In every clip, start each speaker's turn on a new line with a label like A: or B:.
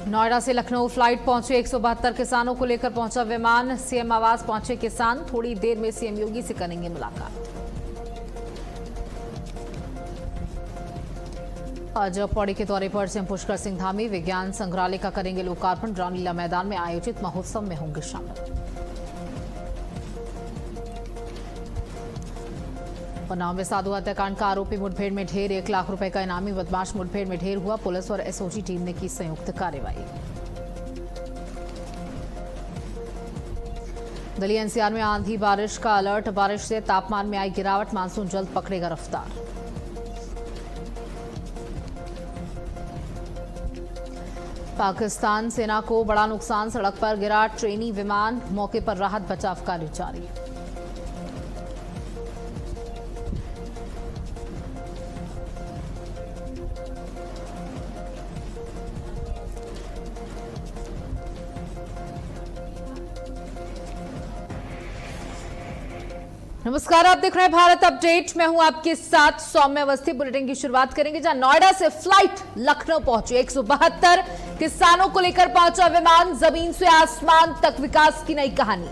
A: नोएडा से लखनऊ फ्लाइट पहुंचे 172 किसानों को लेकर पहुंचा विमान। सीएम आवास पहुंचे किसान। थोड़ी देर में सीएम योगी से करेंगे मुलाकात। आज पौड़ी के दौरे पर सीएम पुष्कर सिंह धामी विज्ञान संग्रहालय का करेंगे लोकार्पण। रामलीला मैदान में आयोजित महोत्सव में होंगे शामिल। उन्नाव में साधु हत्याकांड का आरोपी मुठभेड़ में ढेर। 1 लाख रुपए का इनामी बदमाश मुठभेड़ में ढेर हुआ। पुलिस और एसओजी टीम ने की संयुक्त कार्रवाई। दिल्ली एनसीआर में आंधी बारिश का अलर्ट। बारिश से तापमान में आई गिरावट। मानसून जल्द पकड़ेगा रफ्तार। पाकिस्तान सेना को बड़ा नुकसान। सड़क पर गिरा ट्रेनी विमान। मौके पर राहत बचाव कार्य जारी। नमस्कार, आप देख रहे हैं भारत अपडेट। मैं हूं आपके साथ सौम्य अवस्थी। बुलेटिन की शुरुआत करेंगे जहां नोएडा से फ्लाइट लखनऊ पहुंची। 172 किसानों को लेकर पहुंचा विमान। जमीन से आसमान तक विकास की नई कहानी।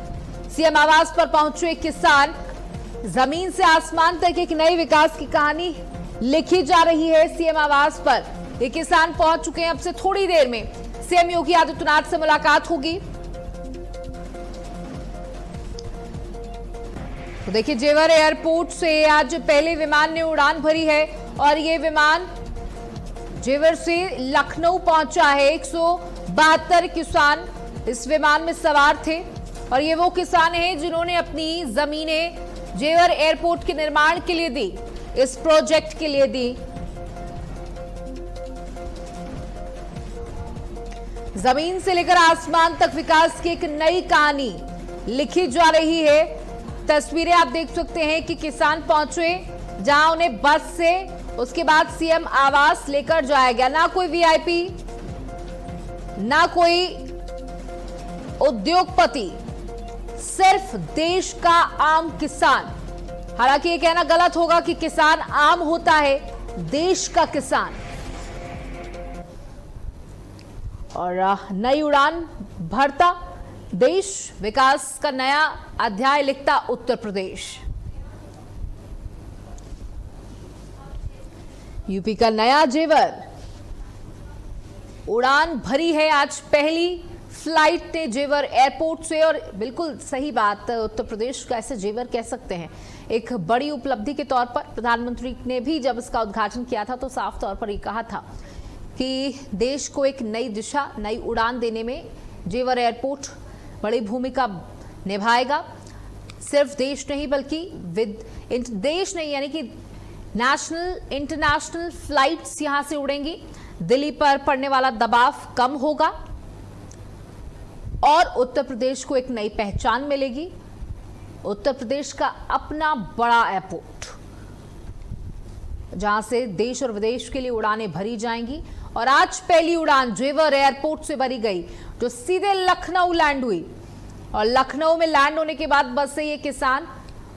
A: सीएम आवास पर पहुंचे किसान। जमीन से आसमान तक एक नई विकास की कहानी लिखी जा रही है। सीएम आवास पर ये किसान पहुंच चुके हैं। अब से थोड़ी देर में सीएम योगी आदित्यनाथ से मुलाकात होगी। तो देखिए, जेवर एयरपोर्ट से आज पहले विमान ने उड़ान भरी है और ये विमान जेवर से लखनऊ पहुंचा है। 172 किसान इस विमान में सवार थे और ये वो किसान हैं जिन्होंने अपनी जमीनें जेवर एयरपोर्ट के निर्माण के लिए दी, इस प्रोजेक्ट के लिए दी। जमीन से लेकर आसमान तक विकास की एक नई कहानी लिखी जा रही है। तस्वीरें आप देख सकते हैं कि किसान पहुंचे जहां उन्हें बस से उसके बाद सीएम आवास लेकर जाया गया। ना कोई वीआईपी, ना कोई उद्योगपति, सिर्फ देश का आम किसान। हालांकि ये कहना गलत होगा कि किसान आम होता है, देश का किसान। और नई उड़ान भरता देश, विकास का नया अध्याय लिखता उत्तर प्रदेश। यूपी का नया जेवर। उड़ान भरी है आज पहली फ्लाइट ने जेवर एयरपोर्ट से। और बिल्कुल सही बात, उत्तर प्रदेश का ऐसे जेवर कह सकते हैं एक बड़ी उपलब्धि के तौर पर। प्रधानमंत्री ने भी जब इसका उद्घाटन किया था तो साफ तौर पर ये कहा था कि देश को एक नई दिशा, नई उड़ान देने में जेवर एयरपोर्ट बड़ी भूमिका निभाएगा। सिर्फ देश नहीं बल्कि देश नहीं, यानी कि नेशनल इंटरनेशनल फ्लाइट्स यहां से उड़ेंगी। दिल्ली पर पड़ने वाला दबाव कम होगा और उत्तर प्रदेश को एक नई पहचान मिलेगी। उत्तर प्रदेश का अपना बड़ा एयरपोर्ट जहां से देश और विदेश के लिए उड़ानें भरी जाएंगी। और आज पहली उड़ान जेवर एयरपोर्ट से भरी गई जो सीधे लखनऊ लैंड हुई। और लखनऊ में लैंड होने के बाद बस से ये किसान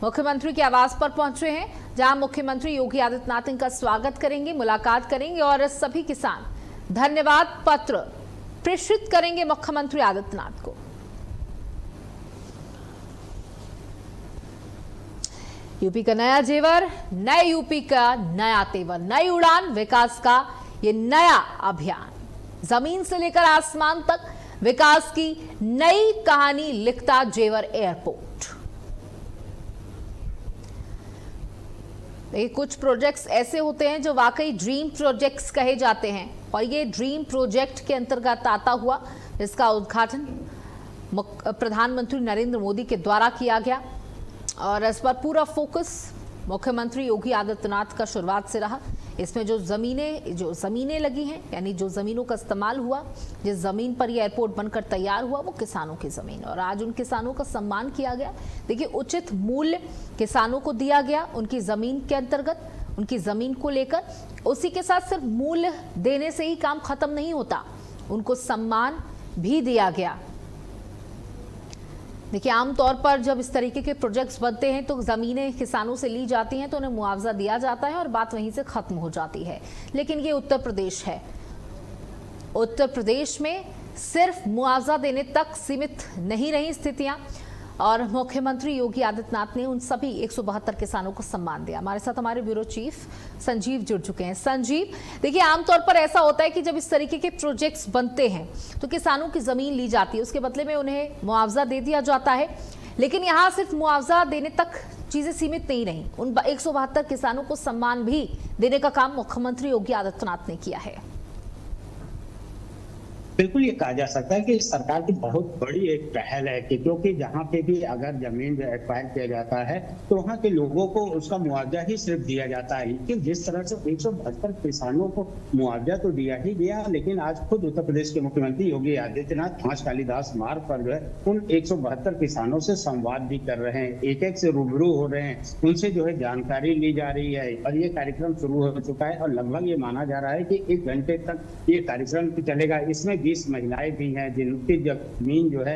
A: मुख्यमंत्री के आवास पर पहुंचे हैं जहां मुख्यमंत्री योगी आदित्यनाथ इनका स्वागत करेंगे, मुलाकात करेंगे और सभी किसान धन्यवाद पत्र प्रेषित करेंगे मुख्यमंत्री आदित्यनाथ को। यूपी का नया जेवर, नए यूपी का नया तेवर। नई उड़ान, विकास का ये नया अभियान। जमीन से लेकर आसमान तक विकास की नई कहानी लिखता जेवर एयरपोर्ट। कुछ प्रोजेक्ट्स ऐसे होते हैं जो वाकई ड्रीम प्रोजेक्ट्स कहे जाते हैं और ये ड्रीम प्रोजेक्ट के अंतर्गत आता हुआ, जिसका उद्घाटन प्रधानमंत्री नरेंद्र मोदी के द्वारा किया गया। और इस पर पूरा फोकस मुख्यमंत्री योगी आदित्यनाथ का शुरुआत से रहा। इसमें जो जमीनें लगी हैं, यानी जो जमीनों का इस्तेमाल हुआ, जिस जमीन पर यह एयरपोर्ट बनकर तैयार हुआ, वो किसानों की जमीन। और आज उन किसानों का सम्मान किया गया। देखिए, उचित मूल्य किसानों को दिया गया उनकी जमीन के अंतर्गत, उनकी जमीन को लेकर। उसी के साथ सिर्फ मूल्य देने से ही काम खत्म नहीं होता, उनको सम्मान भी दिया गया। देखिए, आमतौर पर जब इस तरीके के प्रोजेक्ट्स बनते हैं तो ज़मीनें किसानों से ली जाती हैं तो उन्हें मुआवजा दिया जाता है और बात वहीं से खत्म हो जाती है। लेकिन ये उत्तर प्रदेश है, उत्तर प्रदेश में सिर्फ मुआवजा देने तक सीमित नहीं रही स्थितियां और मुख्यमंत्री योगी आदित्यनाथ ने उन सभी 172 किसानों को सम्मान दिया। हमारे साथ हमारे ब्यूरो चीफ संजीव जुड़ चुके हैं। संजीव, देखिए आमतौर पर ऐसा होता है कि जब इस तरीके के प्रोजेक्ट्स बनते हैं तो किसानों की जमीन ली जाती है, उसके बदले में उन्हें मुआवजा दे दिया जाता है, लेकिन यहाँ सिर्फ मुआवजा देने तक चीजें सीमित नहीं रही। उन 172 किसानों को सम्मान भी देने का काम मुख्यमंत्री योगी आदित्यनाथ ने किया है।
B: बिल्कुल ये कहा जा सकता है कि सरकार की बहुत बड़ी एक पहल है कि क्योंकि जहाँ पे भी अगर जमीन एक्वायर किया जाता है तो वहाँ के लोगों को उसका मुआवजा ही सिर्फ दिया जाता है। लेकिन जिस तरह से 172 किसानों को मुआवजा तो दिया ही गया, लेकिन आज खुद उत्तर प्रदेश के मुख्यमंत्री योगी आदित्यनाथ 5 कालिदास मार्ग पर जो है उन 172 किसानों से संवाद भी कर रहे हैं, एक एक से रूबरू हो रहे हैं, उनसे जो है जानकारी ली जा रही है और ये कार्यक्रम शुरू हो चुका है और लगभग ये माना जा रहा है कि 1 घंटे तक ये कार्यक्रम चलेगा। इसमें 20 महिलाएं भी हैं जिनकी जमीन जो है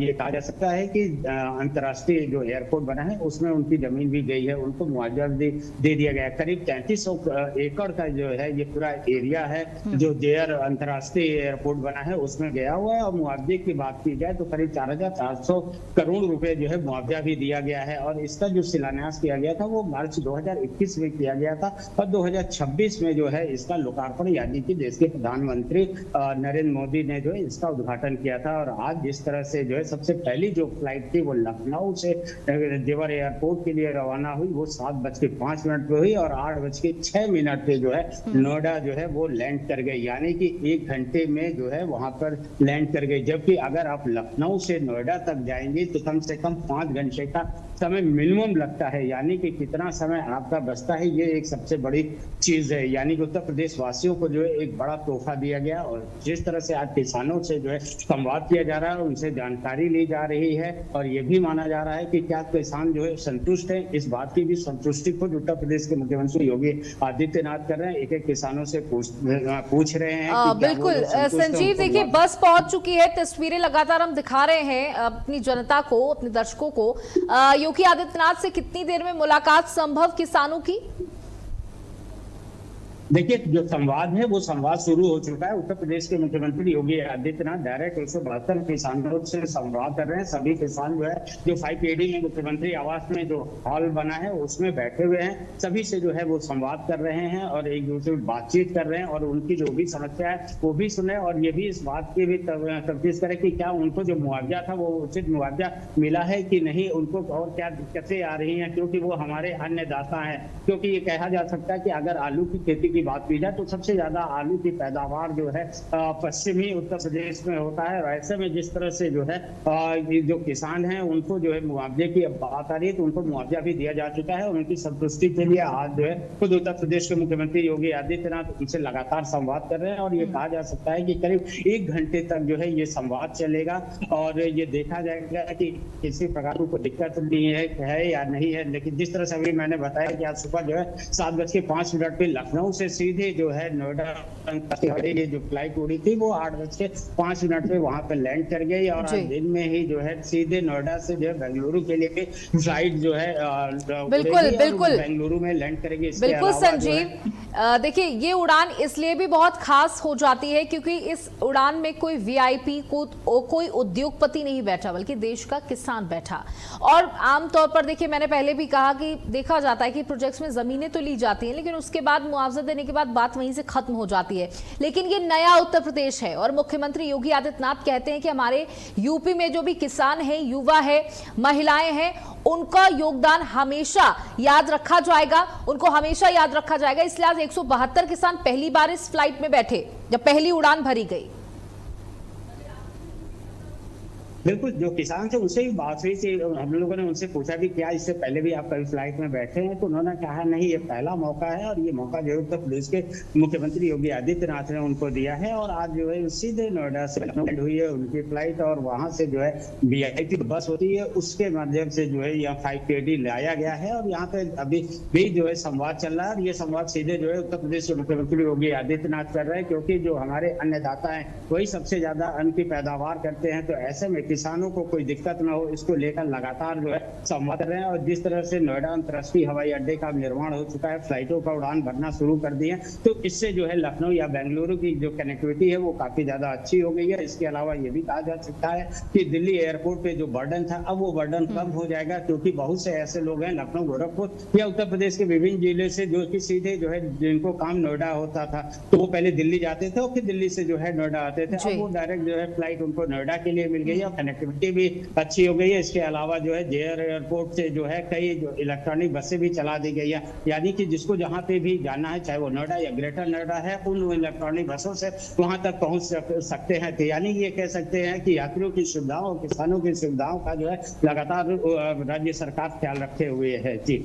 B: ये कहा जा सकता है कि अंतर्राष्ट्रीय जो एयरपोर्ट बना है उसमें उनकी जमीन भी गई है, उनको मुआवजा दे दिया गया। करीब 3300 एकड़ का जो है ये पूरा एरिया है जो जेयर अंतर्राष्ट्रीय एयरपोर्ट बना है उसमें गया हुआ है। और मुआवजे की बात की जाए तो करीब 4400 करोड़ रुपए जो है मुआवजा भी दिया गया है और इसका जो शिलान्यास किया गया था वो मार्च 2021 में किया गया था और 2026 में जो है इसका लोकार्पण यानी कि देश के प्रधानमंत्री नरेंद्र मोदी ने जो है इसका उद्घाटन किया था। और आज जिस तरह से जो है सबसे पहली जो फ्लाइट थी वो लखनऊ से जेवर एयरपोर्ट के लिए रवाना हुई, वो 7:05 पे हुई और 8:06 पे जो है नोएडा जो है वो लैंड कर गई, यानी कि 1 घंटे में जो है वहां पर लैंड कर गई। जबकि अगर आप लखनऊ से नोएडा तक जाएंगे तो कम से कम 5 घंटे का समय मिनिमम लगता है, यानी कि कितना समय आपका बचता है ये एक सबसे बड़ी चीज है। यानी कि उत्तर प्रदेश वासियों को जो है एक बड़ा तोहफा दिया गया और जिस तरह से आज किसानों से जो है संवाद किया जा रहा है, उनसे जानकारी ली जा रही है और ये भी माना जा रहा है कि क्या किसान जो है संतुष्ट है। इस बात की भी संतुष्टि खुद उत्तर प्रदेश के मुख्यमंत्री योगी आदित्यनाथ कर रहे हैं, एक किसानों से पूछ रहे हैं।
A: बिल्कुल संजीव, देखिए बस पहुंच चुकी है, तस्वीरें लगातार हम दिखा रहे हैं अपनी जनता को, अपने दर्शकों को। योगी आदित्यनाथ से कितनी देर में मुलाकात संभव किसानों की?
B: देखिए जो संवाद है वो संवाद शुरू हो चुका है। उत्तर प्रदेश के मुख्यमंत्री योगी आदित्यनाथ डायरेक्ट 172 किसानों से संवाद कर रहे हैं। सभी किसान जो है जो 5AD में मुख्यमंत्री आवास में जो हॉल बना है उसमें बैठे हुए हैं, सभी से जो है वो संवाद कर रहे हैं और एक दूसरे से बातचीत कर रहे हैं और उनकी जो भी समस्या है वो भी सुने और ये भी इस बात की भी तफ्तीश करें कि क्या उनको जो मुआवजा था वो उचित मुआवजा मिला है कि नहीं, उनको और क्या दिक्कतें आ रही हैं, क्योंकि वो हमारे अन्नदाता हैं। क्योंकि ये कहा जा सकता है कि अगर आलू की खेती की बात की जाए तो सबसे ज्यादा आलू की पैदावार जो है पश्चिमी उत्तर प्रदेश में होता है। ऐसे में जिस तरह से जो है जो किसान हैं उनको जो है मुआवजे की बात आ रही है तो उनको मुआवजा भी दिया जा चुका है और उनकी संतुष्टि के लिए आज जो है खुद उत्तर प्रदेश के मुख्यमंत्री योगी आदित्यनाथ उनसे लगातार संवाद कर रहे हैं और ये कहा जा सकता है कि करीब 1 घंटे तक जो है ये संवाद चलेगा और ये देखा जाएगा कि किसी प्रकार को दिक्कत नहीं है या नहीं है। लेकिन जिस तरह से अभी मैंने बताया कि आज सुबह जो है 7:05 पे लखनऊ से सीधे जो है नोएडा ये जो फ्लाइट उड़ी थी वो 8:05 पे वहां पे लैंड कर गई और आज दिन में ही जो है सीधे नोएडा से जो है बेंगलुरु के लिए फ्लाइट जो है
A: बिल्कुल
B: बेंगलुरु में लैंड करेगी।
A: बिल्कुल संजीव, देखिए ये उड़ान इसलिए भी बहुत खास हो जाती है क्योंकि इस उड़ान में कोई VIP कोई उद्योगपति नहीं बैठा बल्कि देश का किसान बैठा। और आमतौर पर देखिए मैंने पहले भी कहा कि देखा जाता है कि प्रोजेक्ट्स में जमीनें तो ली जाती हैं लेकिन उसके बाद मुआवजा देने के बाद बात वहीं से खत्म हो जाती है। लेकिन ये नया उत्तर प्रदेश है और मुख्यमंत्री योगी आदित्यनाथ कहते हैं कि हमारे यूपी में जो भी किसान है, युवा है, महिलाएं हैं, उनका योगदान हमेशा याद रखा जाएगा, उनको हमेशा याद रखा जाएगा। इसलिए आज 172 किसान पहली बार इस फ्लाइट में बैठे जब पहली उड़ान भरी गई।
B: बिल्कुल, जो किसान थे उनसे भी बात हुई थी, हम लोगों ने उनसे पूछा भी क्या इससे पहले भी आप कभी फ्लाइट में बैठे हैं, तो उन्होंने कहा नहीं ये पहला मौका है और ये मौका जो उत्तर प्रदेश के मुख्यमंत्री योगी आदित्यनाथ ने उनको दिया है। और आज जो है सीधे नोएडा से लैंड हुई है उनकी फ्लाइट और वहां से जो है VIP बस होती है उसके माध्यम से जो है यहाँ 5AD लाया गया है और यहाँ पे अभी भी जो है संवाद चल रहा है और ये संवाद सीधे जो है उत्तर प्रदेश के मुख्यमंत्री योगी आदित्यनाथ कर रहे हैं क्योंकि जो हमारे अन्नदाता हैं वही सबसे ज्यादा अन्न की पैदावार करते हैं। तो ऐसे में किसानों को कोई दिक्कत ना हो, इसको लेकर लगातार जो है संवाद कर रहे हैं। और जिस तरह से नोएडा अंतर्राष्ट्रीय हवाई अड्डे का निर्माण हो चुका है, फ्लाइटों का उड़ान भरना शुरू कर दिए, तो इससे जो है लखनऊ या बेंगलुरु की जो कनेक्टिविटी है वो काफी ज्यादा अच्छी हो गई है। इसके अलावा ये भी कहा जा सकता है कि दिल्ली एयरपोर्ट पे जो बर्डन था, अब वो बर्डन कम हो जाएगा, क्योंकि बहुत से ऐसे लोग हैं लखनऊ, गोरखपुर या उत्तर प्रदेश के विभिन्न जिले से जो कि सीधे जो है जिनको काम नोएडा होता था, तो वो पहले दिल्ली जाते थे और फिर दिल्ली से जो है नोएडा आते थे। अब वो डायरेक्ट जो है फ्लाइट उनको नोएडा के लिए मिल गई है और कनेक्टिविटी भी अच्छी हो गई है। इसके अलावा जो है जेआर एयरपोर्ट से जो है कई जो इलेक्ट्रॉनिक बसें भी चला दी गई है, यानी कि जिसको जहां पे भी जाना है, चाहे वो नोएडा या ग्रेटर नोएडा है, उन इलेक्ट्रॉनिक बसों से वहां तक पहुंच सकते हैं। तो यानी ये कह सकते हैं कि यात्रियों की सुविधाओं, किसानों की सुविधाओं का जो है लगातार राज्य सरकार ख्याल रखे हुए है। जी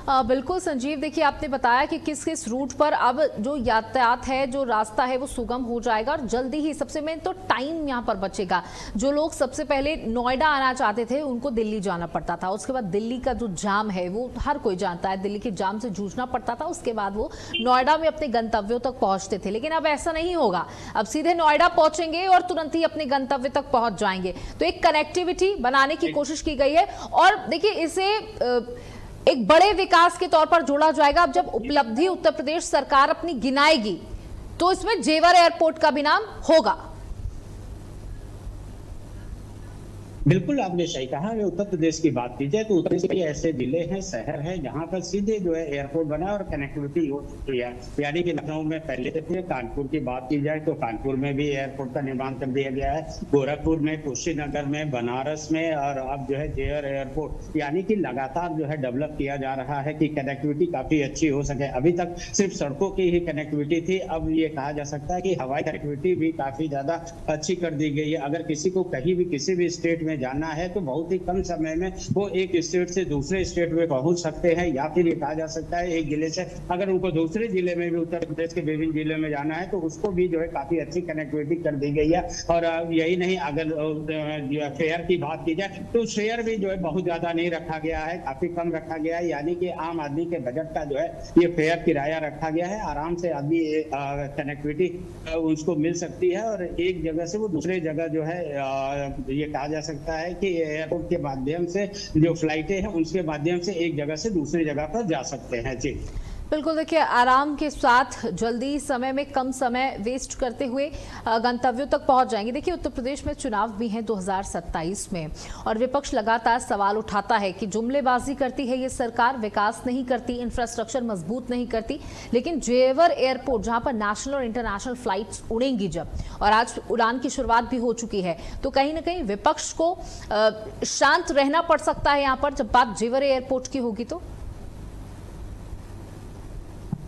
A: बिल्कुल संजीव, देखिए आपने बताया कि किस किस रूट पर अब जो यातायात है, जो रास्ता है वो सुगम हो जाएगा और जल्दी ही, सबसे मेन तो टाइम यहाँ पर बचेगा। जो लोग सबसे पहले नोएडा आना चाहते थे उनको दिल्ली जाना पड़ता था, उसके बाद दिल्ली का जो जाम है वो हर कोई जानता है, दिल्ली के जाम से जूझना पड़ता था, उसके बाद वो नोएडा में अपने गंतव्यों तक पहुंचते थे। लेकिन अब ऐसा नहीं होगा, अब सीधे नोएडा पहुंचेंगे और तुरंत ही अपने गंतव्य तक पहुंच जाएंगे। तो एक कनेक्टिविटी बनाने की कोशिश की गई है और देखिए इसे एक बड़े विकास के तौर पर जोड़ा जाएगा। अब जब उपलब्धि उत्तर प्रदेश सरकार अपनी गिनाएगी तो इसमें जेवर एयरपोर्ट का भी नाम होगा।
B: बिल्कुल आपने सही कहा। अगर उत्तर प्रदेश की बात की जाए तो उत्तर प्रदेश के ऐसे जिले हैं, शहर हैं जहां पर सीधे जो है एयरपोर्ट बना और कनेक्टिविटी हो चुकी है। यानी कि लखनऊ में पहले थे, कानपुर की बात की जाए तो कानपुर में भी एयरपोर्ट का निर्माण कर दिया गया है, गोरखपुर में, कुशीनगर में, बनारस में, और अब जो है जेवर एयरपोर्ट, यानी कि लगातार जो है डेवलप किया जा रहा है कि कनेक्टिविटी काफी अच्छी हो सके। अभी तक सिर्फ सड़कों की ही कनेक्टिविटी थी, अब ये कहा जा सकता है कि हवाई कनेक्टिविटी भी काफी ज्यादा अच्छी कर दी गई है। अगर किसी को कहीं भी किसी भी स्टेट में जाना है तो बहुत ही कम समय में वो एक स्टेट से दूसरे स्टेट में पहुंच सकते हैं, या फिर ये कहा जा सकता है एक जिले से अगर उनको दूसरे जिले में भी, उत्तर प्रदेश के विभिन्न जिले में जाना है तो उसको भी जो है काफी अच्छी कनेक्टिविटी कर दी गई है। और यही नहीं, अगर फेयर की बात की जाए तो फेयर भी जो है बहुत ज्यादा नहीं रखा गया है, काफी कम रखा गया है, यानी कि आम आदमी के बजट का जो है ये फेयर किराया रखा गया है। आराम से आदमी कनेक्टिविटी उसको मिल सकती है और एक जगह से वो दूसरे जगह जो है ये कहा जा सकता है कि एयरपोर्ट के माध्यम से जो फ्लाइटें हैं उनके माध्यम से एक जगह से दूसरी जगह पर जा सकते हैं। जी
A: बिल्कुल, देखिए आराम के साथ जल्दी समय में कम समय वेस्ट करते हुए गंतव्यों तक पहुंच जाएंगे। देखिए उत्तर प्रदेश में चुनाव भी हैं 2027 में और विपक्ष लगातार सवाल उठाता है कि जुमलेबाजी करती है ये सरकार, विकास नहीं करती, इंफ्रास्ट्रक्चर मजबूत नहीं करती। लेकिन जेवर एयरपोर्ट जहां पर नेशनल और इंटरनेशनल फ्लाइट्स उड़ेंगी जब, और आज उड़ान की शुरुआत भी हो चुकी है, तो कहीं ना कहीं विपक्ष को शांत रहना पड़ सकता है यहाँ पर जब बात जेवर एयरपोर्ट की होगी। तो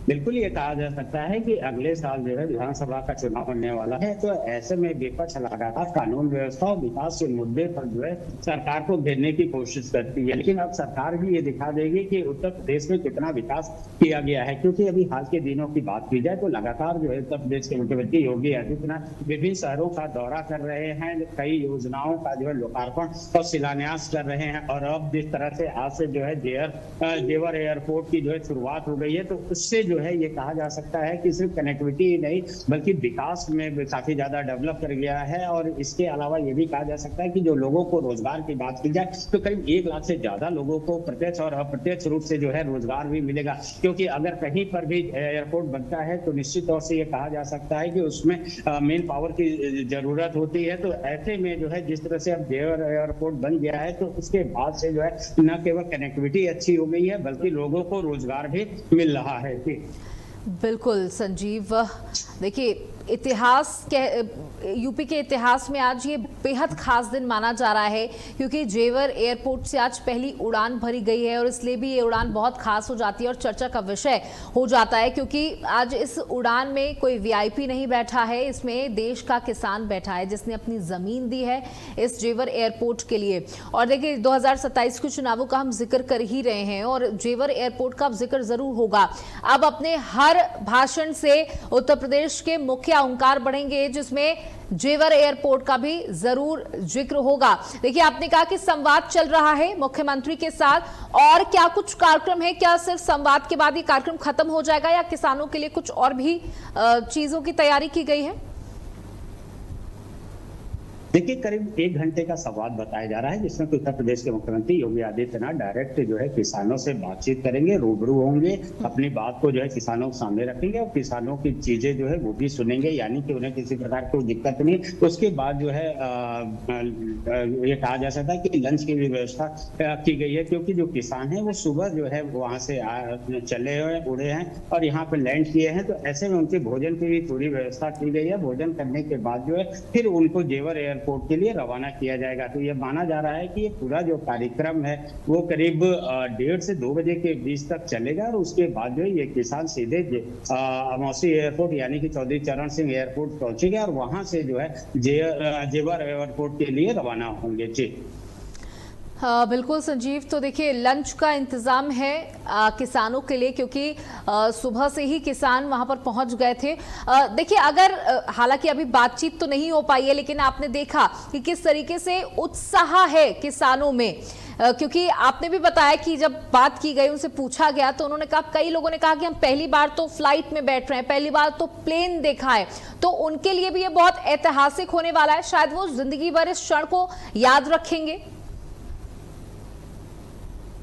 B: बिल्कुल ये कहा जा सकता है कि अगले साल जो है विधानसभा का चुनाव होने वाला है, तो ऐसे में विपक्ष लगातार कानून व्यवस्था और विकास के मुद्दे पर जो है सरकार को घेरने की कोशिश करती है। लेकिन अब सरकार भी ये दिखा देगी कि उत्तर प्रदेश में कितना विकास किया गया है, क्योंकि अभी हाल के दिनों की बात की जाए तो लगातार जो है उत्तर प्रदेश के मुख्यमंत्री योगी आदित्यनाथ विभिन्न शहरों का दौरा कर रहे हैं, कई योजनाओं का जो है लोकार्पण और शिलान्यास कर रहे हैं। और अब जिस तरह से आज से जो है जेवर एयरपोर्ट की जो है शुरुआत हो गई है, तो उससे जो है ये कहा जा सकता है कि सिर्फ कनेक्टिविटी ही नहीं बल्कि विकास में काफी ज्यादा डेवलप कर गया है। और इसके अलावा ये भी कहा जा सकता है कि जो लोगों को रोजगार की बात की जाए तो करीब 1 लाख से ज्यादा लोगों को प्रत्यक्ष और अप्रत्यक्ष रूप से जो है रोजगार भी मिलेगा, क्योंकि अगर कहीं पर भी एयरपोर्ट बनता है तो निश्चित तौर से ये कहा जा सकता है कि उसमें मेन पावर की जरूरत होती है। तो ऐसे में जो है जिस तरह से अब जेवर एयरपोर्ट बन गया है तो उसके बाद से जो है न केवल कनेक्टिविटी अच्छी हो गई है बल्कि लोगों को रोजगार भी मिल रहा है।
A: बिल्कुल संजीव, देखिए इतिहास के, यूपी के इतिहास में आज ये बेहद खास दिन माना जा रहा है क्योंकि जेवर एयरपोर्ट से आज पहली उड़ान भरी गई है और इसलिए भी ये उड़ान बहुत खास हो जाती है और चर्चा का विषय हो जाता है, क्योंकि आज इस उड़ान में कोई वीआईपी नहीं बैठा है, इसमें देश का किसान बैठा है जिसने अपनी जमीन दी है इस जेवर एयरपोर्ट के लिए। और देखिए 2027 के चुनावों का हम जिक्र कर ही रहे हैं और जेवर एयरपोर्ट का जिक्र जरूर होगा। अब अपने हर भाषण से उत्तर प्रदेश के मुख्य ओंकार बढ़ेंगे जिसमें जेवर एयरपोर्ट का भी जरूर जिक्र होगा। देखिए आपने कहा कि संवाद चल रहा है मुख्यमंत्री के साथ, और क्या कुछ कार्यक्रम है? क्या सिर्फ संवाद के बाद ये कार्यक्रम खत्म हो जाएगा या किसानों के लिए कुछ और भी चीजों की तैयारी की गई है?
B: देखिए, करीब 1 घंटे का संवाद बताया जा रहा है, जिसमें उत्तर प्रदेश के मुख्यमंत्री योगी आदित्यनाथ डायरेक्ट जो है किसानों से बातचीत करेंगे, रूबरू होंगे, अपनी बात को जो है किसानों के सामने रखेंगे और किसानों की चीजें जो है वो भी सुनेंगे, यानी कि उन्हें किसी प्रकार की कोई दिक्कत नहीं। उसके बाद जो है ये कहा जा सकता है कि लंच की भी व्यवस्था की गई है, क्योंकि जो किसान है वो सुबह जो है वहां से चले हुए उड़े हैं और यहाँ पे लैंड किए हैं, तो ऐसे में उनके भोजन की भी पूरी व्यवस्था की गई है। भोजन करने के बाद जो है फिर उनको जेवर एयरपोर्ट के लिए रवाना किया जाएगा। तो ये माना जा रहा है कि ये पूरा जो कार्यक्रम है वो करीब 1:30 से 2 बजे के बीच तक चलेगा और उसके बाद जो है ये किसान सीधे मौसी एयरपोर्ट यानी कि चौधरी चरण सिंह एयरपोर्ट पहुंचेगा और वहां से जो है जेवर एयरपोर्ट के लिए रवाना होंगे। जी
A: हाँ बिल्कुल संजीव, तो देखिए लंच का इंतजाम है किसानों के लिए, क्योंकि सुबह से ही किसान वहां पर पहुंच गए थे। देखिए अगर हालांकि अभी बातचीत तो नहीं हो पाई है, लेकिन आपने देखा कि किस तरीके से उत्साह है किसानों में, क्योंकि आपने भी बताया कि जब बात की गई, उनसे पूछा गया तो उन्होंने कहा, कई लोगों ने कहा कि हम पहली बार तो फ्लाइट में बैठ रहे हैं, पहली बार तो प्लेन देखा है, तो उनके लिए भी ये बहुत ऐतिहासिक होने वाला है। शायद वो जिंदगी भर इस क्षण को याद रखेंगे।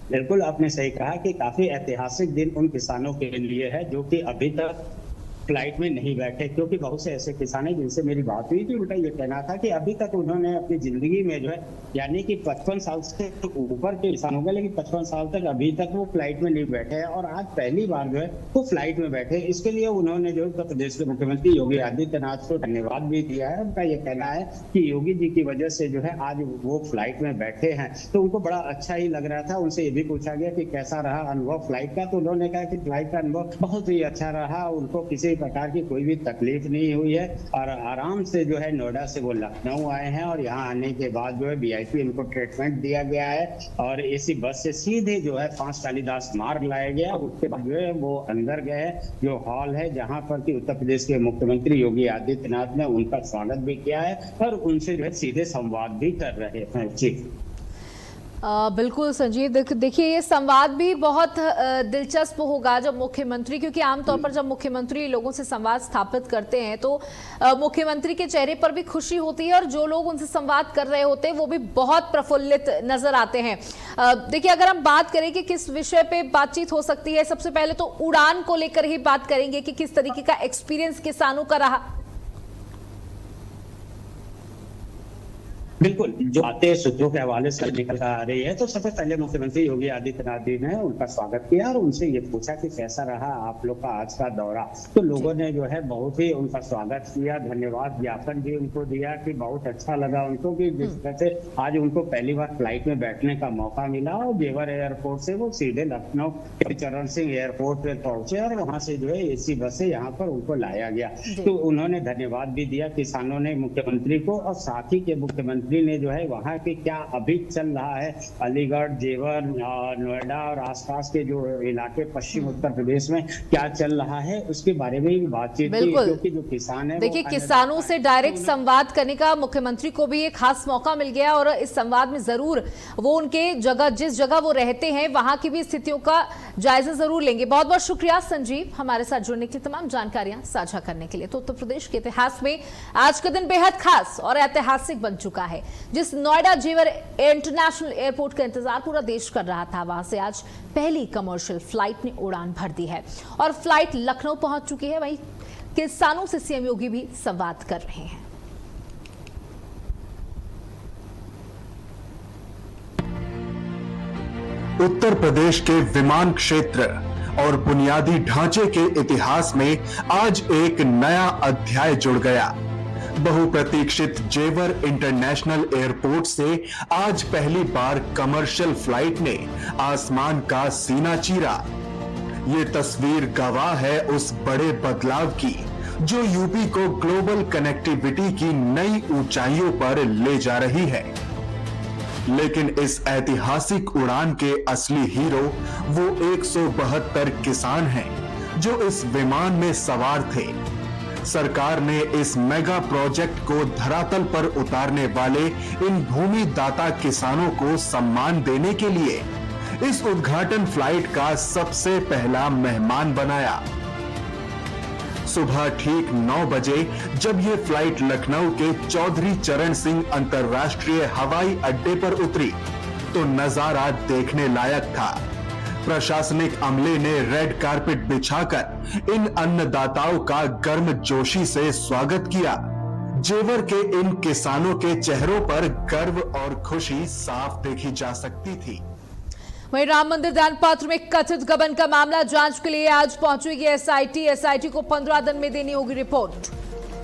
B: बिल्कुल, आपने सही कहा कि काफी ऐतिहासिक दिन उन किसानों के लिए है जो कि अभी तक फ्लाइट में नहीं बैठे, क्योंकि बहुत से ऐसे किसान हैं जिनसे मेरी बात हुई थी, उनका ये कहना था कि अभी तक उन्होंने अपनी जिंदगी में जो है यानी कि 55 साल से ऊपर के किसान हो गए, लेकिन 55 साल तक अभी तक वो फ्लाइट में नहीं बैठे हैं और आज पहली बार जो है वो फ्लाइट में बैठे। इसके लिए उन्होंने जो उत्तर प्रदेश के मुख्यमंत्री योगी आदित्यनाथ को धन्यवाद भी दिया है। उनका ये कहना है कि योगी जी की वजह से जो है आज वो फ्लाइट में बैठे हैं, तो उनको बड़ा अच्छा ही लग रहा था। उनसे ये भी पूछा गया कि कैसा रहा अनुभव फ्लाइट का, तो उन्होंने कहा कि फ्लाइट का अनुभव बहुत ही अच्छा रहा, उनको किसी प्रकार की कोई भी तकलीफ नहीं हुई है और आराम से जो है नोएडा से वो लखनऊ आए हैं और यहाँ आने के बाद जो है VIP उनको ट्रीटमेंट दिया गया है और AC बस से सीधे जो है 5 कालीदास मार्ग लाया गया। उसके बाद जो है वो अंदर गए जो हॉल है जहाँ पर कि उत्तर प्रदेश के मुख्यमंत्री योगी आदित्यनाथ ने उनका स्वागत भी किया है और उनसे जो है सीधे संवाद भी कर रहे हैं। जी
A: बिल्कुल संजीव, देखिए ये संवाद भी बहुत दिलचस्प होगा जब मुख्यमंत्री, क्योंकि आमतौर पर जब मुख्यमंत्री लोगों से संवाद स्थापित करते हैं तो मुख्यमंत्री के चेहरे पर भी खुशी होती है और जो लोग उनसे संवाद कर रहे होते हैं वो भी बहुत प्रफुल्लित नजर आते हैं। देखिए अगर हम बात करें कि किस विषय पे बातचीत हो सकती है, सबसे पहले तो उड़ान को लेकर ही बात करेंगे कि किस तरीके का एक्सपीरियंस किसानों का रहा।
B: बिल्कुल, जो बातें सूत्रों के हवाले से निकल आ रही है, तो सबसे पहले मुख्यमंत्री योगी आदित्यनाथ जी ने उनका स्वागत किया और उनसे ये पूछा कि कैसा रहा आप लोग का आज का दौरा। तो लोगों ने जो है बहुत ही उनका स्वागत किया, धन्यवाद ज्ञापन भी उनको दिया कि बहुत अच्छा लगा उनको कि जिस तरह से आज उनको पहली बार फ्लाइट में बैठने का मौका मिला और जेवर एयरपोर्ट से वो सीधे लखनऊ चरण सिंह एयरपोर्ट पे पहुंचे और वहां से जो है AC बस से यहाँ पर उनको लाया गया। तो उन्होंने धन्यवाद भी दिया किसानों ने मुख्यमंत्री को और साथ ही के मुख्यमंत्री ने जो है वहाँ के क्या अभी चल रहा है अलीगढ़, जेवर, नोएडा और आसपास के जो इलाके पश्चिम उत्तर प्रदेश में क्या चल रहा है उसके बारे में भी बातचीत की, क्योंकि जो किसान है
A: देखिए किसानों से डायरेक्ट संवाद करने का मुख्यमंत्री को भी एक खास मौका मिल गया और इस संवाद में जरूर वो उनके जगह जिस जगह वो रहते हैं वहां की भी स्थितियों का जायजा जरूर लेंगे। बहुत बहुत शुक्रिया संजीव हमारे साथ जुड़ने के लिए, तमाम जानकारियां साझा करने के लिए। तो उत्तर प्रदेश के इतिहास में आज का दिन बेहद खास और ऐतिहासिक बन चुका है। जिस नोएडा जेवर इंटरनेशनल एयरपोर्ट का इंतजार पूरा देश कर रहा था, वहां से आज पहली कमर्शियल फ्लाइट ने उड़ान भर दी है और फ्लाइट लखनऊ पहुंच चुकी है। वहीं किसानों से CM योगी भी संवाद कर रहे हैं।
C: उत्तर प्रदेश के विमान क्षेत्र और बुनियादी ढांचे के इतिहास में आज एक नया अध्याय जुड़ गया। बहुप्रतीक्षित जेवर इंटरनेशनल एयरपोर्ट से आज पहली बार कमर्शियल फ्लाइट ने आसमान का सीना चीरा। ये तस्वीर गवाह है उस बड़े बदलाव की जो यूपी को ग्लोबल कनेक्टिविटी की नई ऊंचाइयों पर ले जा रही है। लेकिन इस ऐतिहासिक उड़ान के असली हीरो वो 172 किसान हैं जो इस विमान में सवार थे। सरकार ने इस मेगा प्रोजेक्ट को धरातल पर उतारने वाले इन भूमि दाता किसानों को सम्मान देने के लिए इस उद्घाटन फ्लाइट का सबसे पहला मेहमान बनाया। सुबह ठीक 9 बजे जब ये फ्लाइट लखनऊ के चौधरी चरण सिंह अंतर्राष्ट्रीय हवाई अड्डे पर उतरी तो नजारा देखने लायक था। प्रशासनिक अमले ने रेड कारपेट बिछाकर इन अन्नदाताओं का गर्मजोशी से स्वागत किया। जेवर के इन किसानों के चेहरों पर गर्व और खुशी साफ देखी जा सकती थी।
A: वहीं राम मंदिर दान पात्र में कथित गबन का मामला जांच के लिए आज पहुंचेगी एसआईटी को 15 दिन में देनी होगी रिपोर्ट।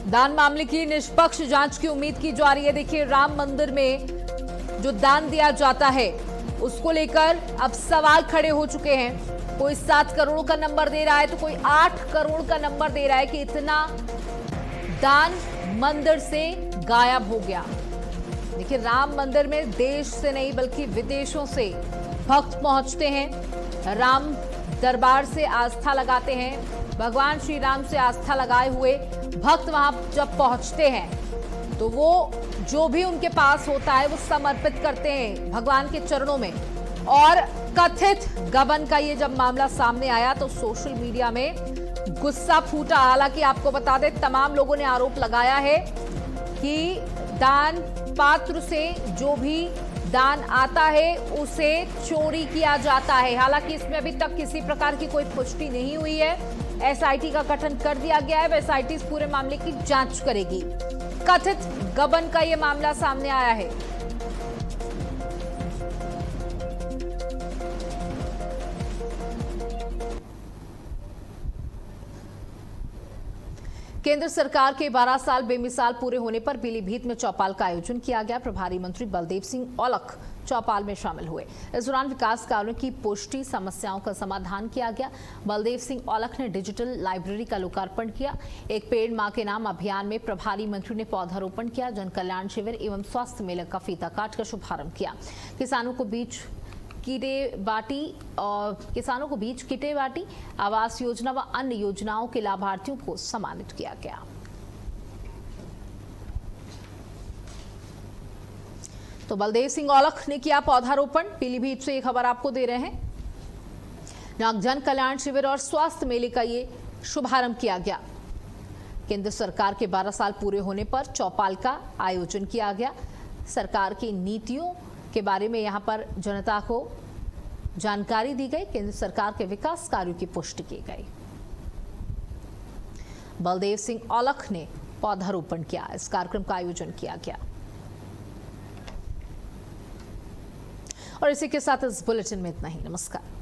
A: दान मामले की निष्पक्ष जांच की उम्मीद की जा रही है। देखिए, राम मंदिर में जो दान दिया जाता है उसको लेकर अब सवाल खड़े हो चुके हैं। कोई 7 करोड़ का नंबर दे रहा है तो कोई 8 करोड़ का नंबर दे रहा है कि इतना दान मंदिर से गायब हो गया। देखिए, राम मंदिर में देश से नहीं बल्कि विदेशों से भक्त पहुंचते हैं, राम दरबार से आस्था लगाते हैं। भगवान श्री राम से आस्था लगाए हुए भक्त वहां जब पहुंचते हैं तो वो जो भी उनके पास होता है वो समर्पित करते हैं भगवान के चरणों में। और कथित गबन का ये जब मामला सामने आया तो सोशल मीडिया में गुस्सा फूटा। हालांकि आपको बता दें, तमाम लोगों ने आरोप लगाया है कि दान पात्र से जो भी दान आता है उसे चोरी किया जाता है। हालांकि इसमें अभी तक किसी प्रकार की कोई पुष्टि नहीं हुई है। एसआईटी का गठन कर दिया गया है। एसआईटी इस पूरे मामले की जांच करेगी। कथित गबन का यह मामला सामने आया है। केंद्र सरकार के 12 साल बेमिसाल पूरे होने पर पीलीभीत में चौपाल का आयोजन किया गया। प्रभारी मंत्री बलदेव सिंह औलख चौपाल में शामिल हुए। इस दौरान विकास कार्यों की पुष्टि, समस्याओं का समाधान किया गया। बलदेव सिंह औलख ने डिजिटल लाइब्रेरी का लोकार्पण किया। एक पेड़ मां के नाम अभियान में प्रभारी मंत्री ने पौधारोपण किया। जन कल्याण शिविर एवं स्वास्थ्य मेले का फीता काटकर शुभारंभ किया। किसानों को बीच किटे बाटी, आवास योजना व अन्य योजनाओं के लाभार्थियों को सम्मानित किया गया। तो बलदेव सिंह औलख ने किया पौधारोपण। पीलीभीत से ये खबर आपको दे रहे हैं। जन कल्याण शिविर और स्वास्थ्य मेले का ये शुभारंभ किया गया। केंद्र सरकार के 12 साल पूरे होने पर चौपाल का आयोजन किया गया। सरकार की नीतियों के बारे में यहां पर जनता को जानकारी दी गई। केंद्र सरकार के विकास कार्यों की पुष्टि की गई। बलदेव सिंह औलख ने पौधारोपण किया। इस कार्यक्रम का आयोजन किया गया। और इसी के साथ इस बुलेटिन में इतना ही। नमस्कार।